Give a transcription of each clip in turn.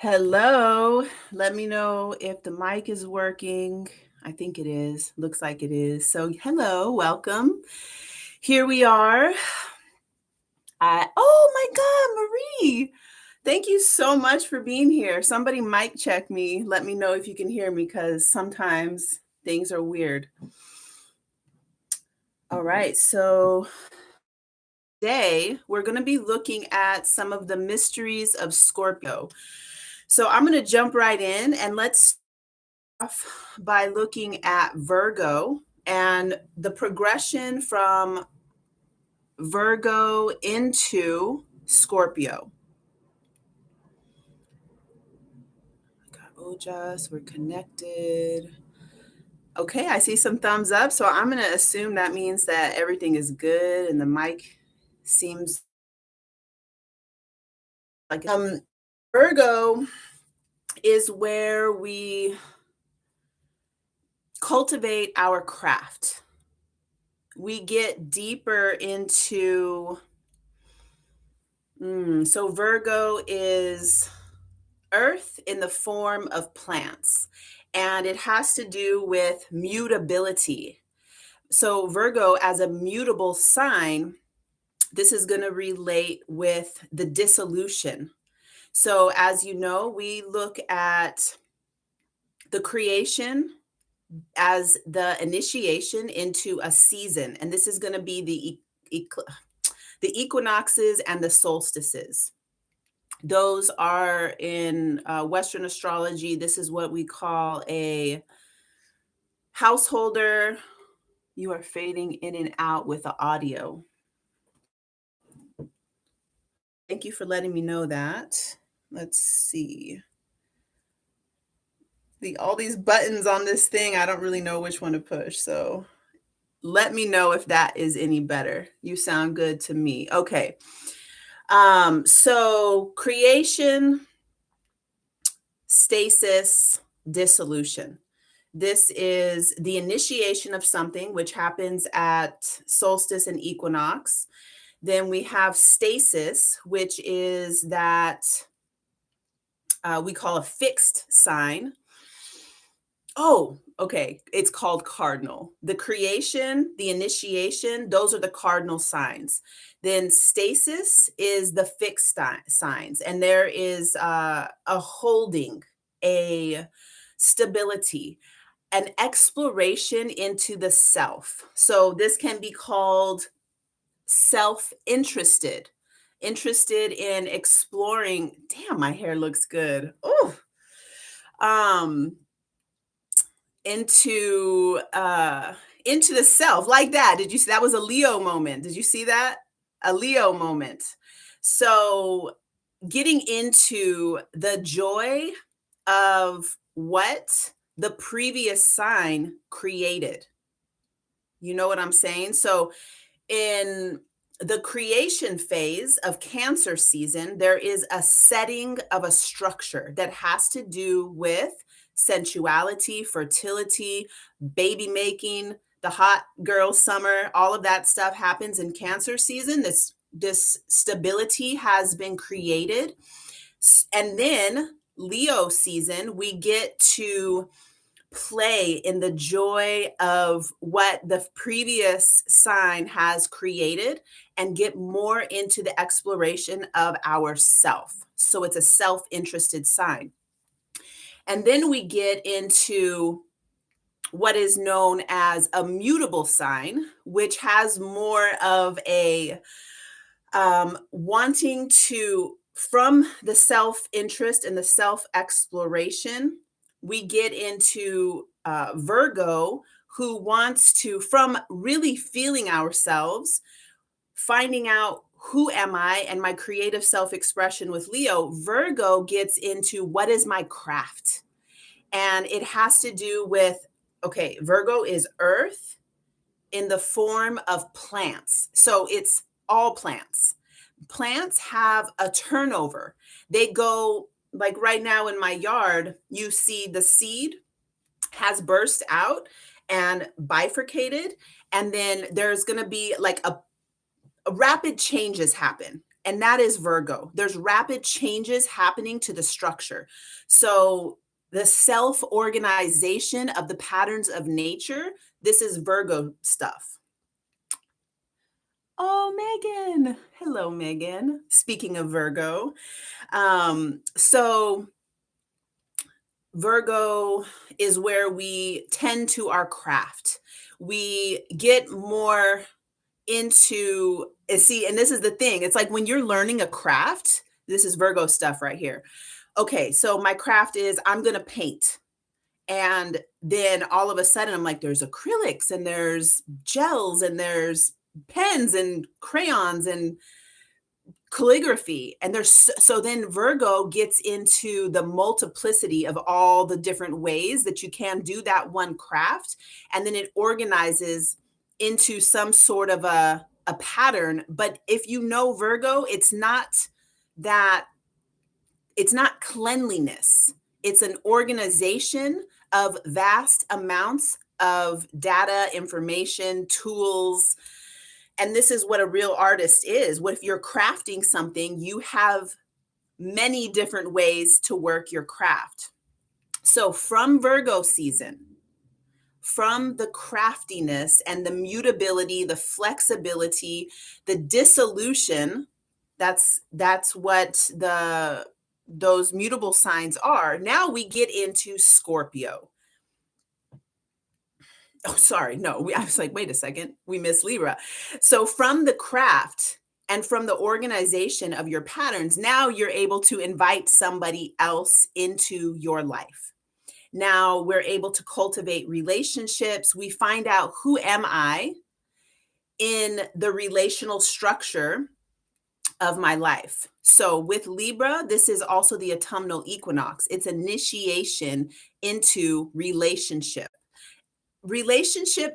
Hello. Let me know if the mic is working. I think it is. Looks like it is. So, hello, welcome. Here we are. Oh my God, Marie. Thank you so much for being here. Somebody mic check me. Let me know if you can hear me because sometimes things are weird. All right. So, today we're going to be looking at some of the mysteries of Scorpio. So, I'm going to jump right in and let's off by looking at Virgo and the progression from Virgo into Scorpio. Got Ojas, we're connected. Okay, I see some thumbs up. So I'm going to assume that means that everything is good and the mic seems like Virgo is where we cultivate our craft. We get deeper into so Virgo is earth in the form of plants, and it has to do with mutability. So, Virgo, as a mutable sign, this is going to relate with the dissolution. So, as you know, we look at the creation as the initiation into a season, and this is going to be the equinoxes and the solstices. Those are in Western astrology. This is what we call a householder. You are fading in and out with the audio. Thank you for letting me know that. Let's see. All these buttons on this thing, I don't really know which one to push. So let me know if that is any better. You sound good to me. Okay. So creation, stasis, dissolution. This is the initiation of something, which happens at solstice and equinox. Then we have stasis, which is that we call a fixed sign. Oh, okay. It's called cardinal. The creation, the initiation, those are the cardinal signs. Then stasis is the fixed signs, and there is a holding, a stability, an exploration into the self. So this can be called self-interested, interested in exploring. Damn, my hair looks good. Oh, um, into the self like that. Did you see that was a Leo moment? Did you see that? A Leo moment. So getting into the joy of what the previous sign created. You know what I'm saying? So in the creation phase of Cancer season, there is a setting of a structure that has to do with sensuality, fertility, baby making, the hot girl summer, all of that stuff happens in Cancer season. This stability has been created. And then Leo season, we get to play in the joy of what the previous sign has created and get more into the exploration of ourself. So it's a self-interested sign. And then we get into what is known as a mutable sign, which has more of a wanting to, from the self-interest and the self-exploration, we get into Virgo, who wants to, from really feeling ourselves, finding out who am I and my creative self-expression with Leo. Virgo gets into what is my craft. And it has to do with, okay, Virgo is earth in the form of plants. So it's all plants. Plants have a turnover. They go, like right now in my yard, you see the seed has burst out and bifurcated. And then there's going to be like a rapid changes happen. and that is Virgo. There's rapid changes happening to the structure. So the self-organization of the patterns of nature, this is Virgo stuff. Oh, Megan. Hello, Megan. Speaking of Virgo, so Virgo is where we tend to our craft. We get more into see, and this is the thing. It's like when you're learning a craft, this is Virgo stuff right here. Okay, so my craft is I'm going to paint. And then all of a sudden I'm like, there's acrylics and there's gels and there's pens and crayons and calligraphy. And there's so then Virgo gets into the multiplicity of all the different ways that you can do that one craft. And then it organizes into some sort of a pattern. But if you know Virgo, that it's not cleanliness. It's an organization of vast amounts of data, information, tools. And this is what a real artist is. What if you're crafting something, you have many different ways to work your craft. So from Virgo season, from the craftiness and the mutability, the flexibility, the dissolution, that's what those mutable signs are. Now we get into Scorpio. Oh, sorry. No, I was like, wait a second. We missed Libra. So from the craft and from the organization of your patterns, now you're able to invite somebody else into your life. Now we're able to cultivate relationships. We find out, who am I in the relational structure of my life? So with Libra, this is also the autumnal equinox. It's initiation into relationship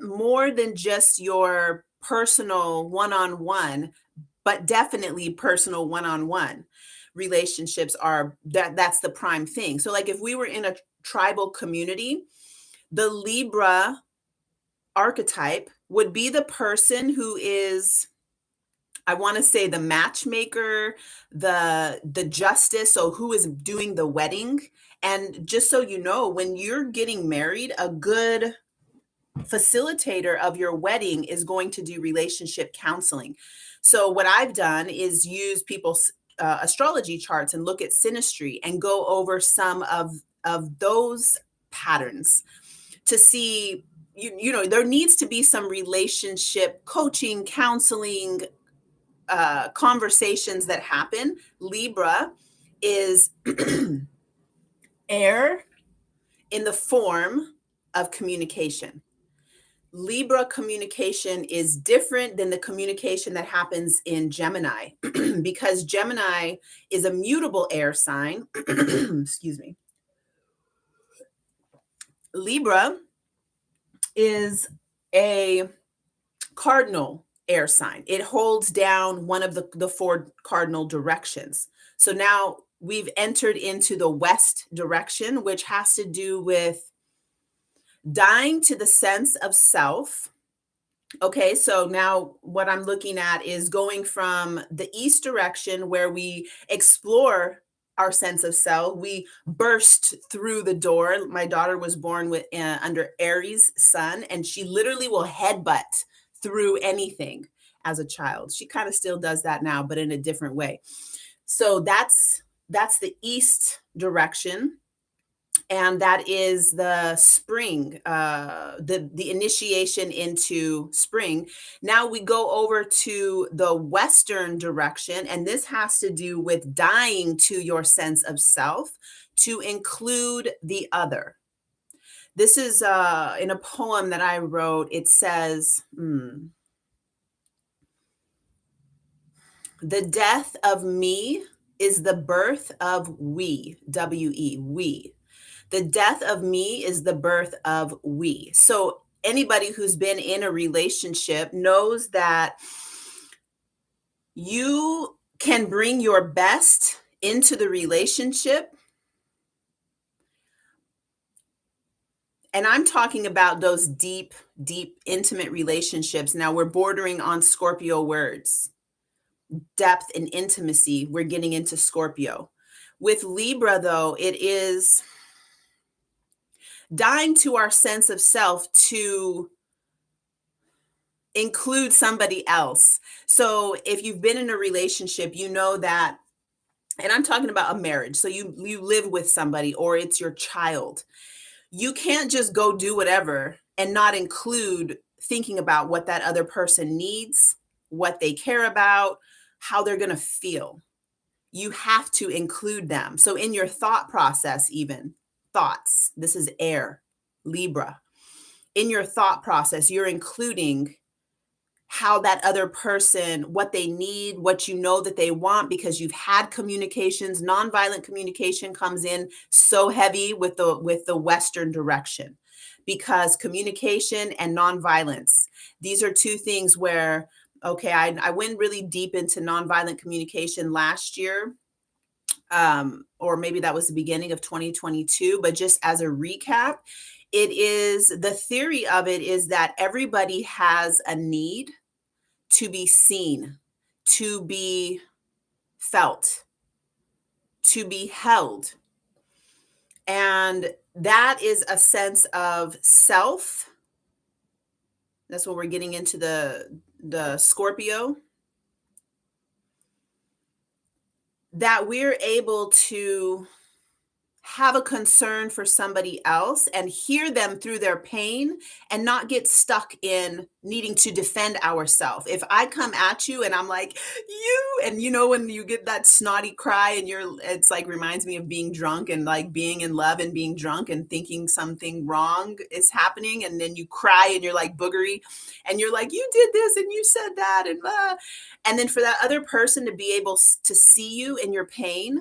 more than just your personal one-on-one, but definitely personal one-on-one relationships are that's the prime thing. So like if we were in a tribal community, the Libra archetype would be the person who is, I want to say, the matchmaker, the justice, so who is doing the wedding. And just so you know, when you're getting married, a good facilitator of your wedding is going to do relationship counseling. So what I've done is use people's astrology charts and look at synastry and go over some of those patterns to see, you know, there needs to be some relationship coaching, counseling, conversations that happen. Libra is air in the form of communication. Libra communication is different than the communication that happens in Gemini because Gemini is a mutable air sign. Excuse me. Libra is a cardinal air sign. It holds down one of the four cardinal directions. So now we've entered into the west direction, which has to do with dying to the sense of self. Okay, so now what I'm looking at is going from the east direction where we explore our sense of self. We burst through the door. My daughter was born with under Aries sun, and she literally will headbutt through anything as a child. She kind of still does that now, but in a different way. So that's the east direction. And that is the spring, the initiation into spring. Now we go over to the western direction, and this has to do with dying to your sense of self to include the other. This is in a poem that I wrote. It says, the death of me is the birth of we, W-E, we. The death of me is the birth of we. So anybody who's been in a relationship knows that you can bring your best into the relationship. And I'm talking about those deep, deep, intimate relationships. Now we're bordering on Scorpio words. depth and intimacy, we're getting into Scorpio. With Libra, though, it is dying to our sense of self to include somebody else. So if you've been in a relationship, you know that, and I'm talking about a marriage. So you live with somebody or it's your child. You can't just go do whatever and not include thinking about what that other person needs, what they care about, how they're going to feel. You have to include them. So in your thought process, even thoughts, this is air, Libra. In your thought process, you're including how that other person, what they need, what you know that they want, because you've had communications. Nonviolent communication comes in so heavy with the Western direction, because communication and nonviolence, these are two things where, okay, I went really deep into nonviolent communication last year, or maybe that was the beginning of 2022, but just as a recap, it is, the theory of it is that everybody has a need to be seen, to be felt, to be held. And that is a sense of self. That's when we're getting into the Scorpio, that we're able to have a concern for somebody else and hear them through their pain and not get stuck in needing to defend ourselves. If I come at you and I'm like, you, and you know, when you get that snotty cry and it's like reminds me of being drunk and like being in love and being drunk and thinking something wrong is happening. And then you cry and you're like boogery and you're like, you did this and you said that and blah. And then for that other person to be able to see you in your pain,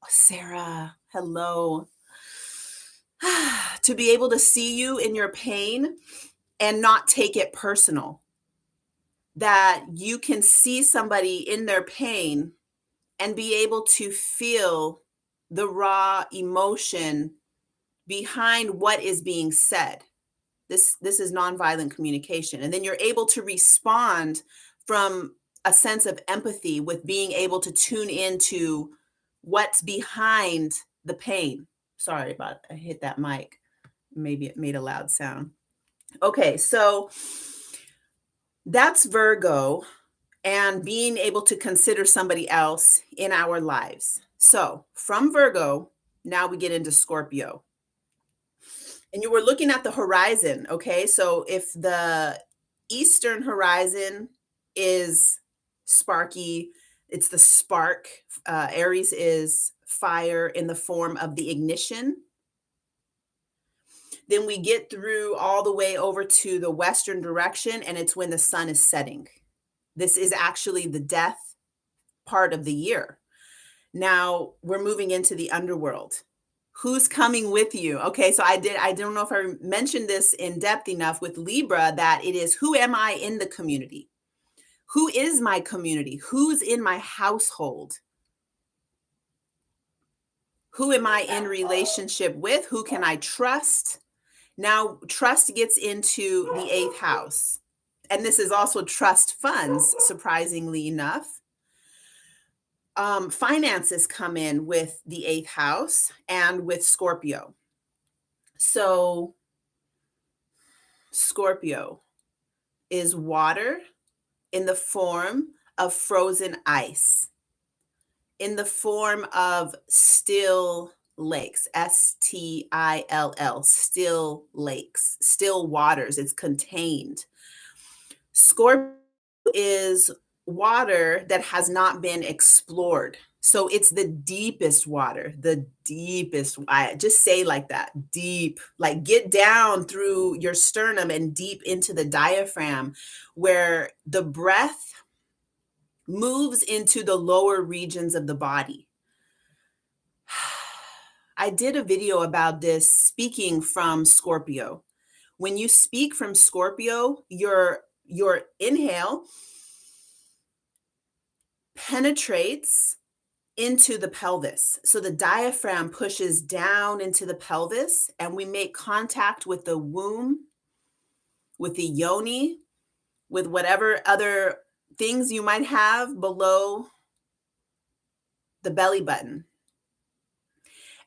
Sarah, hello. To be able to see you in your pain and not take it personal. That you can see somebody in their pain and be able to feel the raw emotion behind what is being said. This is nonviolent communication. And then you're able to respond from a sense of empathy with being able to tune into what's behind the pain. Sorry about I hit that mic. Maybe it made a loud sound. Okay, so that's Virgo and being able to consider somebody else in our lives. So from Virgo, now we get into Scorpio. And you were looking at the horizon, okay? So if the eastern horizon is sparky, it's the spark. Aries is fire in the form of the ignition. Then we get through all the way over to the western direction, and it's when the sun is setting. This is actually the death part of the year. Now we're moving into the underworld. Who's coming with you? Okay, so I don't know if I mentioned this in depth enough with Libra, that it is, who am I in the community? Who is my community? Who's in my household? Who am I in relationship with? Who can I trust? Now, trust gets into the 8th house. And this is also trust funds, surprisingly enough. Finances come in with the 8th house and with Scorpio. So Scorpio is water in the form of frozen ice, in the form of still lakes, Still, still lakes, still waters. It's contained. Scorpio is water that has not been explored. So it's the deepest water, the deepest. I just say like that, deep, like get down through your sternum and deep into the diaphragm, where the breath moves into the lower regions of the body. I did a video about this speaking from Scorpio. When you speak from Scorpio, your inhale penetrates into the pelvis. So the diaphragm pushes down into the pelvis, and we make contact with the womb, with the yoni, with whatever other things you might have below the belly button.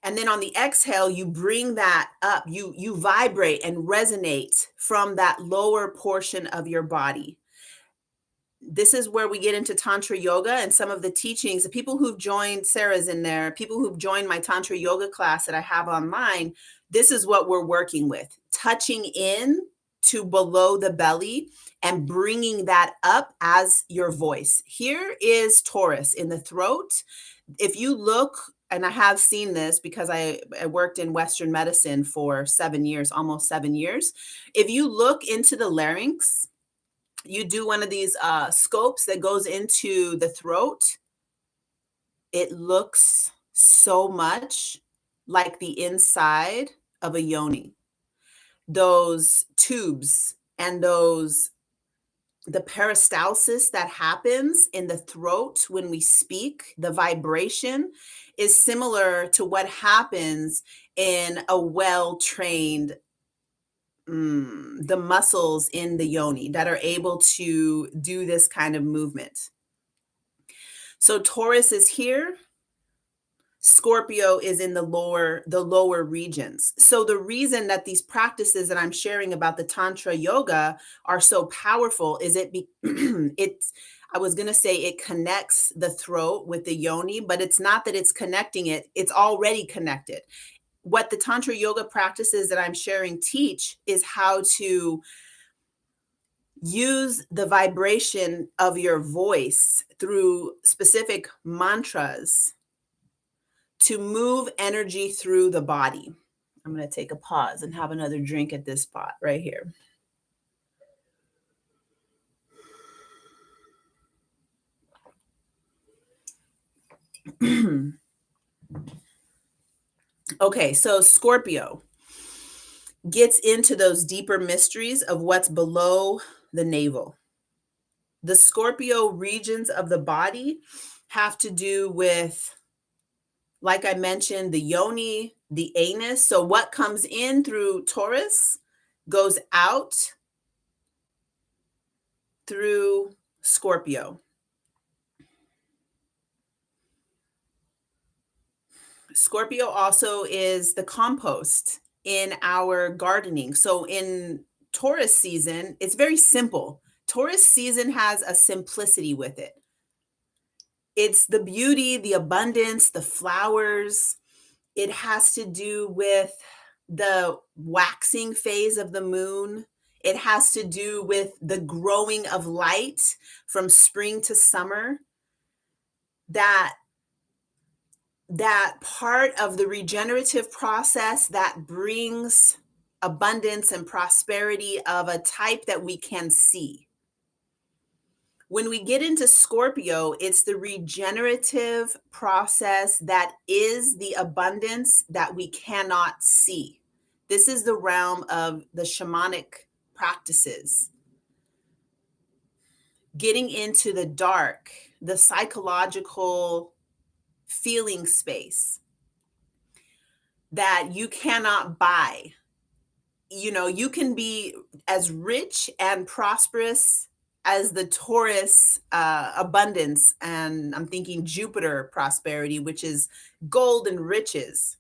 And then on the exhale, you bring that up. You vibrate and resonate from that lower portion of your body. This is where we get into Tantra yoga and some of the teachings. The people who've joined, Sarah's in there, people who've joined my Tantra yoga class that I have online, this is what we're working with, touching in to below the belly and bringing that up as your voice. Here is Taurus in the throat. If you look, and I have seen this because I worked in Western medicine for 7 years, almost 7 years. If you look into the larynx, you do one of these scopes that goes into the throat, it looks so much like the inside of a yoni. Those tubes and the peristalsis that happens in the throat when we speak, the vibration is similar to what happens in a well-trained the muscles in the yoni that are able to do this kind of movement. So Taurus is here. Scorpio is in the lower regions. So the reason that these practices that I'm sharing about the Tantra yoga are so powerful is I was going to say it connects the throat with the yoni, but it's not that it's connecting it. It's already connected. What the Tantra yoga practices that I'm sharing teach is how to use the vibration of your voice through specific mantras to move energy through the body. I'm going to take a pause and have another drink at this spot right here. Okay, so Scorpio gets into those deeper mysteries of what's below the navel. The Scorpio regions of the body have to do with, like I mentioned, the yoni, the anus. So what comes in through Taurus goes out through Scorpio. Scorpio also is the compost in our gardening. So in Taurus season, it's very simple. Taurus season has a simplicity with it. It's the beauty, the abundance, the flowers. It has to do with the waxing phase of the moon. It has to do with the growing of light from spring to summer. That part of the regenerative process that brings abundance and prosperity of a type that we can see. When we get into Scorpio, it's the regenerative process that is the abundance that we cannot see. This is the realm of the shamanic practices. Getting into the dark, the psychological feeling space that you cannot buy. You know, you can be as rich and prosperous as the Taurus abundance, and I'm thinking Jupiter prosperity, which is gold and riches,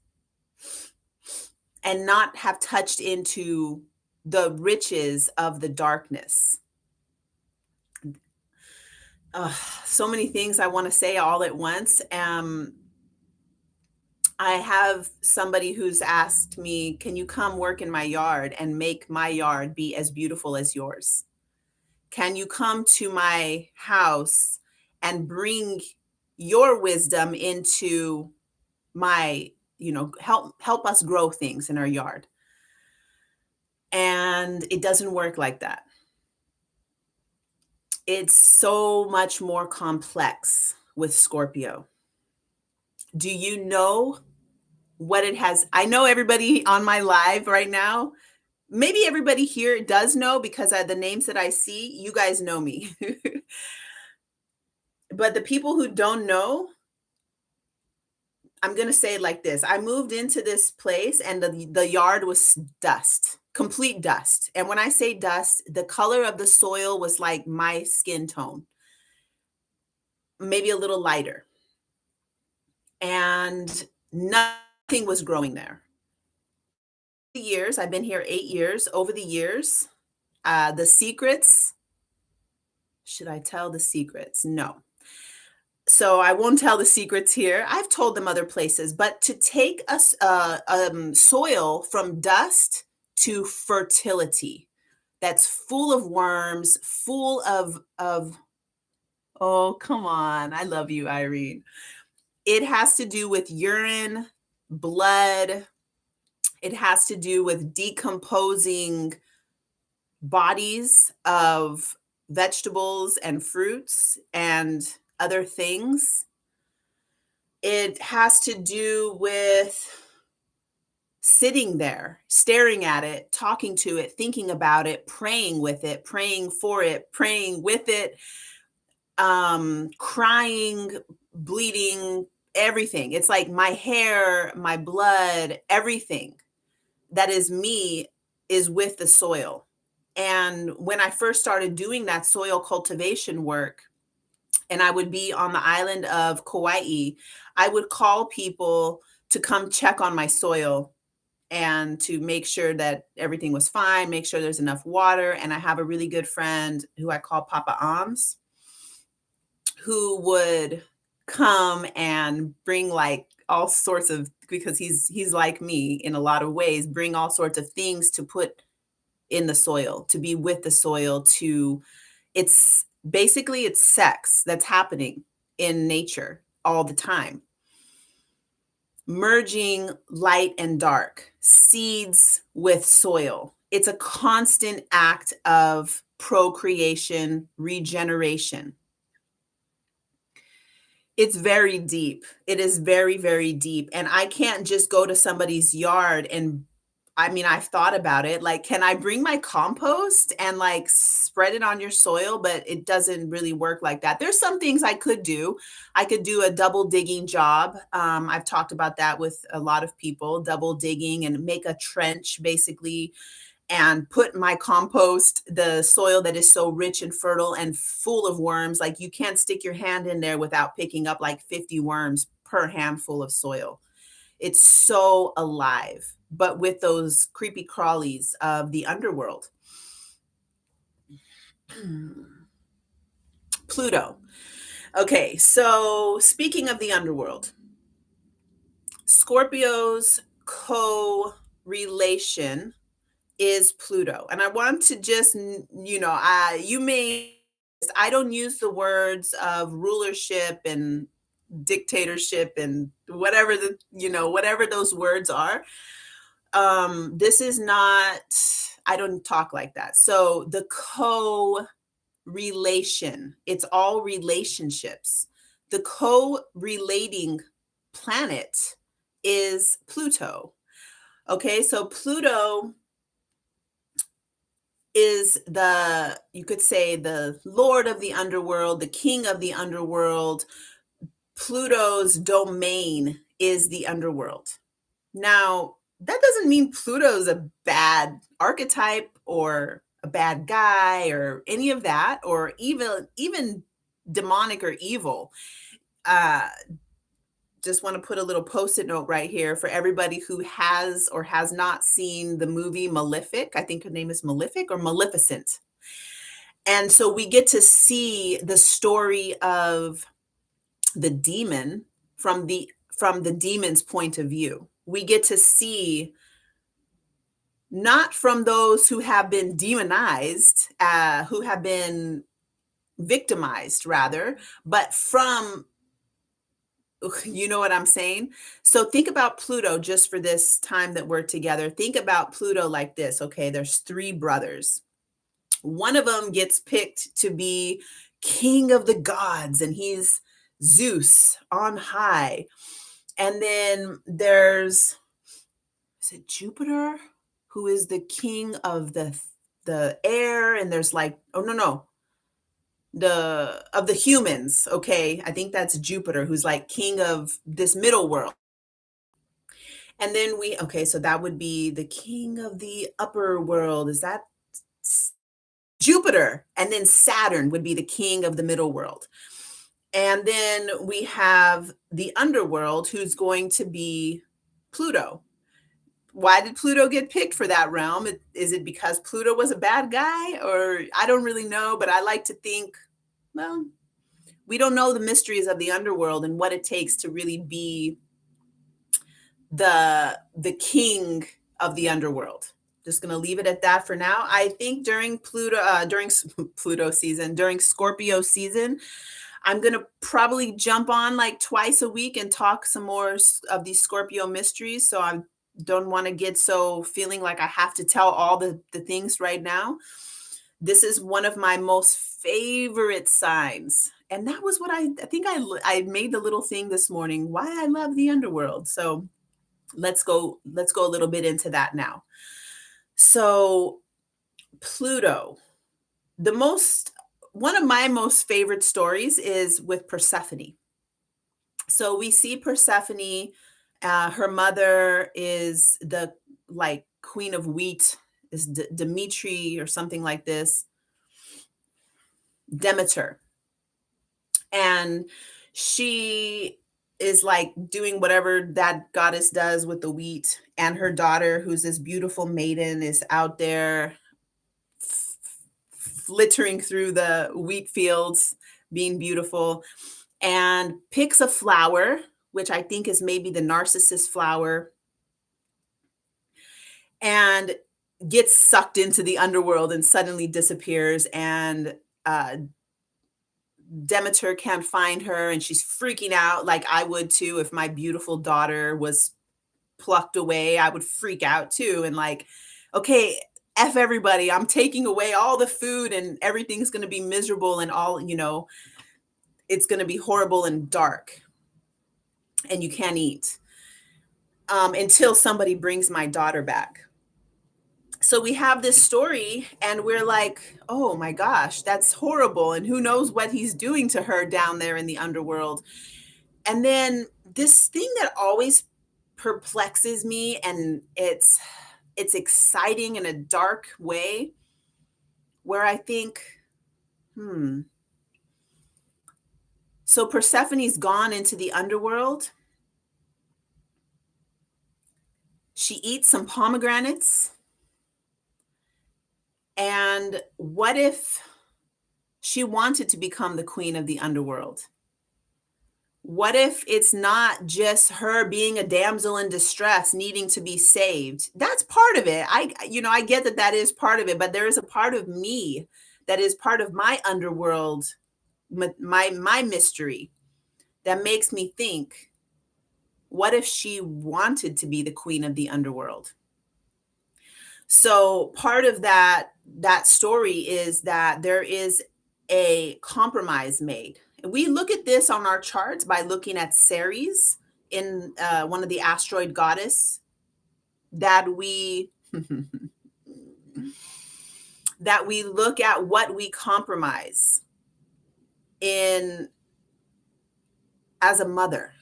and not have touched into the riches of the darkness. So many things I want to say all at once. I have somebody who's asked me, can you come work in my yard and make my yard be as beautiful as yours? Can you come to my house and bring your wisdom into my, help us grow things in our yard? And it doesn't work like that. It's so much more complex with Scorpio. Do you know what it has? I know everybody on my live right now, maybe everybody here does know because the names that I see, you guys know me. But the people who don't know, I'm going to say it like this. I moved into this place and the yard was dust, complete dust. And when I say dust, the color of the soil was like my skin tone. maybe a little lighter, and nothing was growing there. The years, I've been here 8 years. Over the years, the secrets, should I tell the secrets? No. So I won't tell the secrets here. I've told them other places, but to take us soil from dust to fertility that's full of worms, full of oh, come on. I love you, Irene. It has to do with urine, blood. It has to do with decomposing bodies of vegetables and fruits and other things. It has to do with sitting there, staring at it, talking to it, thinking about it, praying with it, praying for it, praying with it, crying, bleeding, everything. It's like my hair, my blood, everything that is me is with the soil. And when I first started doing that soil cultivation work, and I would be on the island of Kauai, I would call people to come check on my soil and to make sure that everything was fine, make sure there's enough water. And I have a really good friend who I call Papa Ams, who would come and bring like all sorts of, because he's like me in a lot of ways, bring all sorts of things to put in the soil, to be with the soil, to it's basically it's sex that's happening in nature all the time. Merging light and dark, seeds with soil. It's a constant act of procreation, regeneration. It's very deep. It is very, very deep. And I can't just go to somebody's yard and I mean, I've thought about it. Like, can I bring my compost and like spread it on your soil? But it doesn't really work like that. There's some things I could do. I could do a double digging job. I've talked about that with a lot of people, double digging and make a trench basically and put my compost, the soil that is so rich and fertile and full of worms. Like you can't stick your hand in there without picking up like 50 worms per handful of soil. It's so alive, but with those creepy crawlies of the underworld. Pluto. Okay, so speaking of the underworld, Scorpio's co-relation is Pluto. And I want to just, I don't use the words of rulership and dictatorship and whatever whatever those words are. This is not, I don't talk like that. So the co-relation, it's all relationships. The co-relating planet is Pluto. Okay, so Pluto is you could say the lord of the underworld, the king of the underworld. Pluto's domain is the underworld. Now, that doesn't mean Pluto's a bad archetype or a bad guy or any of that, or even demonic or evil. Uh, just want to put a little post-it note right here for everybody who has or has not seen the movie Malefic. I think her name is Malefic or Maleficent. And so we get to see the story of the demon from the demon's point of view. We get to see not from those who have been demonized, who have been victimized rather, but from, you know what I'm saying? So think about Pluto just for this time that we're together. Think about Pluto like this. Okay, there's 3 brothers. One of them gets picked to be king of the gods, and he's Zeus on high. And then there's, is it Jupiter, who is the king of the air? And there's like, oh no, the humans. Okay, I think that's Jupiter, who's like king of this middle world. And then okay, so that would be the king of the upper world. Is that Jupiter? And then Saturn would be the king of the middle world. And then we have the underworld, who's going to be Pluto. Why did Pluto get picked for that realm? Is it because Pluto was a bad guy? Or I don't really know, but I like to think, well, we don't know the mysteries of the underworld and what it takes to really be the king of the underworld. Just going to leave it at that for now. I think during Pluto season, during Scorpio season, I'm going to probably jump on like twice a week and talk some more of these Scorpio mysteries. So I don't want to get so feeling like I have to tell all the things right now. This is one of my most favorite signs. And that was what I think I made the little thing this morning, why I love the underworld. So let's go a little bit into that now. So Pluto, the most one of my most favorite stories is with Persephone. So we see Persephone, her mother is the like queen of wheat, is Dimitri or something like this, Demeter. And she is like doing whatever that goddess does with the wheat. And her daughter, who's this beautiful maiden, is out there flittering through the wheat fields, being beautiful, and picks a flower, which I think is maybe the narcissus flower, and gets sucked into the underworld and suddenly disappears. And Demeter can't find her, and she's freaking out like I would too. If my beautiful daughter was plucked away, I would freak out too. And like, okay, F everybody, I'm taking away all the food and everything's going to be miserable and all, it's going to be horrible and dark and you can't eat until somebody brings my daughter back. So we have this story and we're like, oh my gosh, that's horrible. And who knows what he's doing to her down there in the underworld. And then this thing that always perplexes me, and it's exciting in a dark way, where I think, so Persephone's gone into the underworld. She eats some pomegranates. And what if she wanted to become the queen of the underworld? What if it's not just her being a damsel in distress needing to be saved? That's part of it. I get that that is part of it, but there is a part of me that is part of my underworld, my mystery, that makes me think, what if she wanted to be the queen of the underworld? So part of that story is that there is a compromise made. And we look at this on our charts by looking at Ceres in one of the asteroid goddess, that we that we look at what we compromise in as a mother.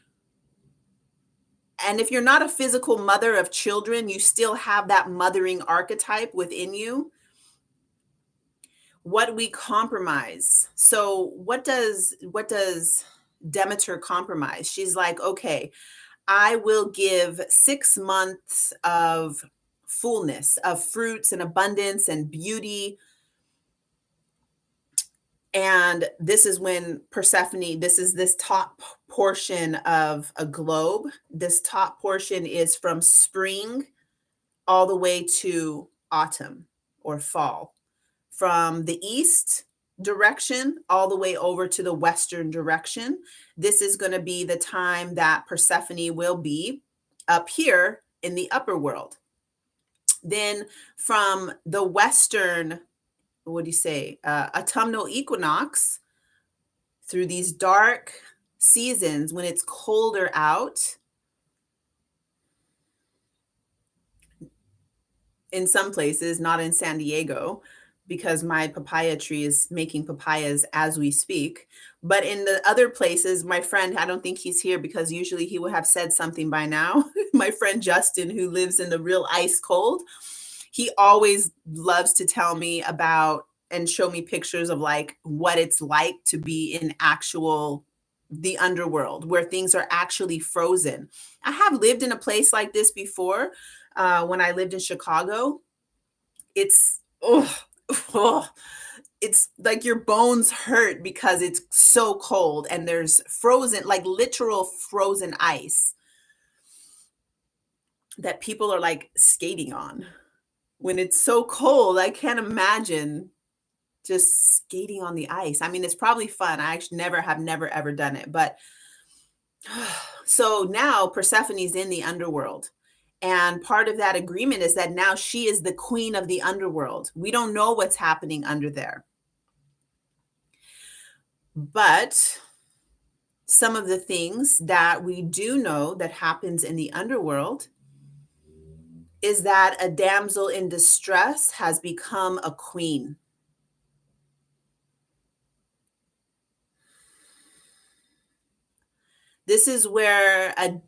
And if you're not a physical mother of children, you still have that mothering archetype within you. What we compromise. So what does Demeter compromise? She's like, okay, I will give 6 months of fullness, of fruits and abundance and beauty. And this is when Persephone, this is this top portion of a globe. This top portion is from spring all the way to autumn or fall, from the east direction all the way over to the western direction. This is going to be the time that Persephone will be up here in the upper world. Then from the western, what do you say, autumnal equinox, through these dark seasons when it's colder out, in some places, not in San Diego, because my papaya tree is making papayas as we speak. But in the other places, my friend, I don't think he's here because usually he would have said something by now. My friend Justin, who lives in the real ice cold, he always loves to tell me about and show me pictures of like what it's like to be in actual the underworld where things are actually frozen. I have lived in a place like this before. When I lived in Chicago, it's oh, it's like your bones hurt because it's so cold and there's frozen, like literal frozen ice that people are like skating on. When it's so cold, I can't imagine just skating on the ice. I mean, it's probably fun. I actually never ever done it. But so now Persephone's in the underworld. And part of that agreement is that now she is the queen of the underworld. We don't know what's happening under there. But some of the things that we do know that happens in the underworld is that a damsel in distress has become a queen. This is where a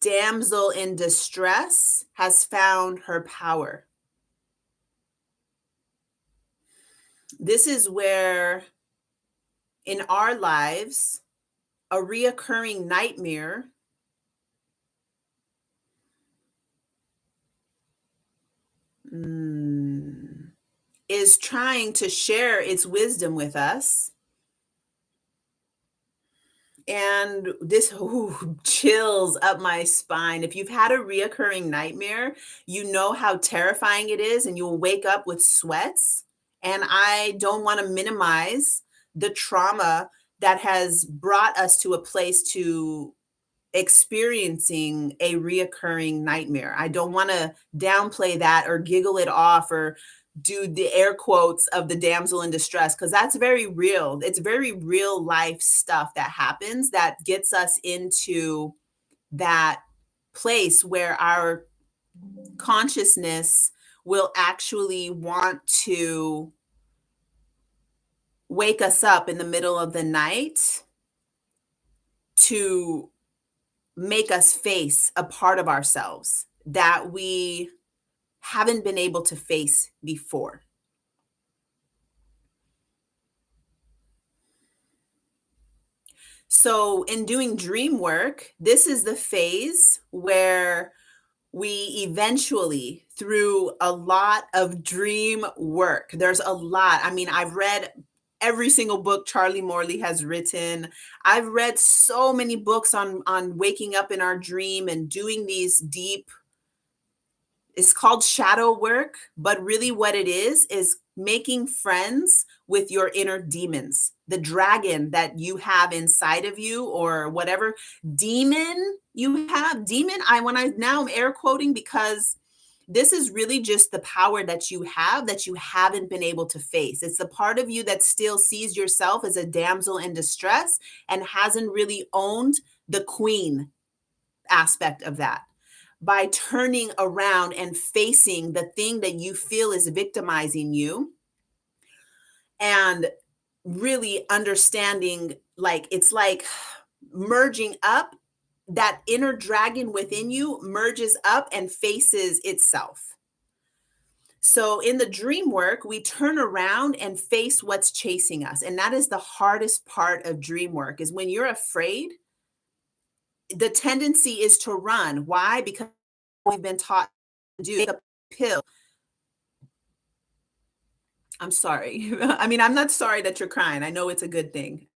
damsel in distress has found her power. This is where in our lives, a reoccurring nightmare is trying to share its wisdom with us. And this chills up my spine. If you've had a reoccurring nightmare, you know how terrifying it is, and you'll wake up with sweats. And I don't want to minimize the trauma that has brought us to a place to experiencing a reoccurring nightmare. I don't want to downplay that or giggle it off or do the air quotes of the damsel in distress, because that's very real. It's very real life stuff that happens that gets us into that place where our consciousness will actually want to wake us up in the middle of the night to make us face a part of ourselves that we haven't been able to face before. So, in doing dream work, this is the phase where we eventually, through a lot of dream work, there's a lot. I mean, I've read every single book Charlie Morley has written. I've read so many books on waking up in our dream and doing these deep, it's called shadow work, but really what it is making friends with your inner demons, the dragon that you have inside of you, or whatever demon you have. Demon, when I now I'm air quoting, because this is really just the power that you have that you haven't been able to face. It's the part of you that still sees yourself as a damsel in distress and hasn't really owned the queen aspect of that. By turning around and facing the thing that you feel is victimizing you, and really understanding, like, it's like merging up, that inner dragon within you merges up and faces itself. So in the dream work, we turn around and face what's chasing us. And that is the hardest part of dream work, is when you're afraid, the tendency is to run. Why? Because we've been taught to do the pill. I'm sorry. I mean, I'm not sorry that you're crying. I know it's a good thing.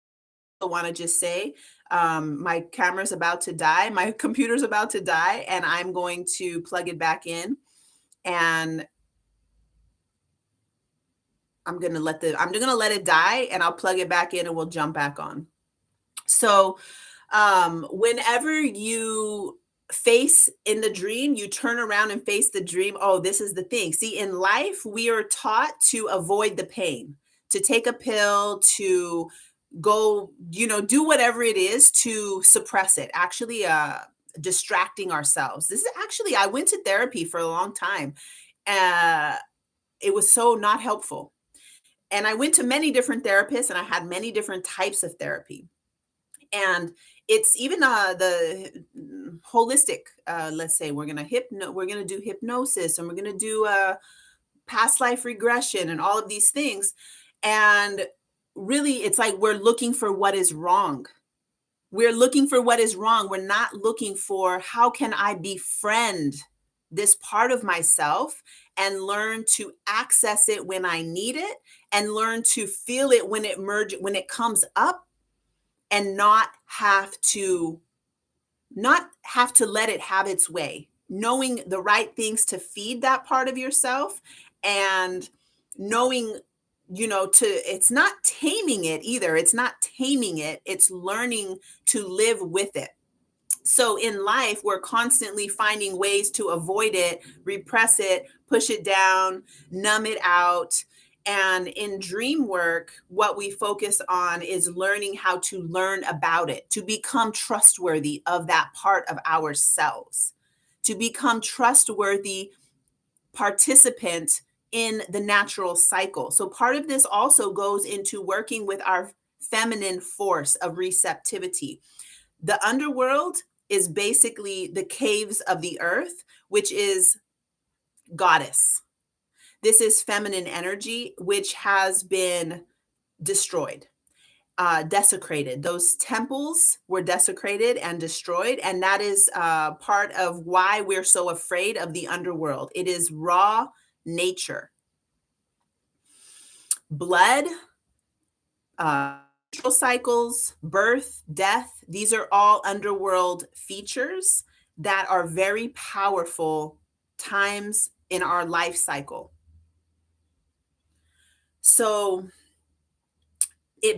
I want to just say, my camera's about to die. My computer's about to die, and I'm going to plug it back in. And I'm gonna let it die, and I'll plug it back in, and we'll jump back on. So, whenever you face in the dream, you turn around and face the dream. Oh, this is the thing. See, in life, we are taught to avoid the pain, to take a pill, to go, do whatever it is to suppress it. Actually, distracting ourselves. This is actually, I went to therapy for a long time. Uh, it was so not helpful. And I went to many different therapists, and I had many different types of therapy. And it's even the holistic, let's say we're gonna do hypnosis, and we're gonna do past life regression and all of these things. And really, it's like we're looking for what is wrong. We're looking for what is wrong. We're not looking for how can I befriend this part of myself and learn to access it when I need it and learn to feel it when it comes up and not have to let it have its way. Knowing the right things to feed that part of yourself and knowing, it's not taming it either. It's not taming it, it's learning to live with it. So in life, we're constantly finding ways to avoid it, repress it, push it down, numb it out. And in dream work, what we focus on is learning how to learn about it, to become trustworthy of that part of ourselves, to become trustworthy participant in the natural cycle. So part of this also goes into working with our feminine force of receptivity. The underworld is basically the caves of the earth, which is goddess. This is feminine energy, which has been destroyed, desecrated. Those temples were desecrated and destroyed. And that is part of why we're so afraid of the underworld. It is raw nature. Blood, menstrual cycles, birth, death, these are all underworld features that are very powerful times in our life cycle. So,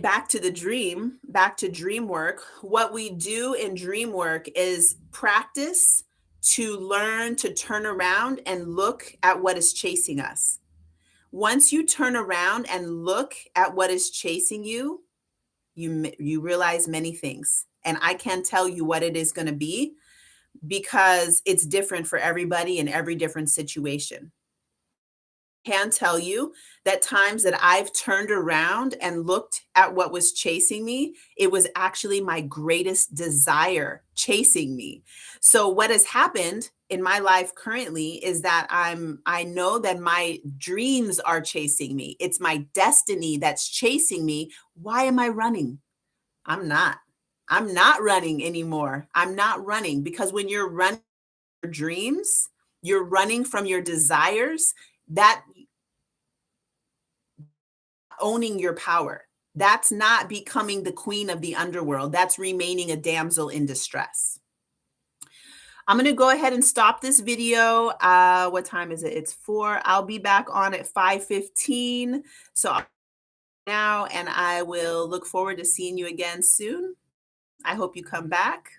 back to back to dream work. What we do in dream work is practice to learn to turn around and look at what is chasing us. Once you turn around and look at what is chasing you, you realize many things. And I can't tell you what it is going to be because it's different for everybody in every different situation. Can tell you that times that I've turned around and looked at what was chasing me, it was actually my greatest desire chasing me. So what has happened in my life currently is that I know that my dreams are chasing me. It's my destiny that's chasing me. Why am I running? I'm not. I'm not running anymore. I'm not running because when you're running your dreams, you're running from your desires, that owning your power. That's not becoming the queen of the underworld. That's remaining a damsel in distress. I'm going to go ahead and stop this video. What time is it? It's 4. I'll be back on at 5:15. So now, and I will look forward to seeing you again soon. I hope you come back.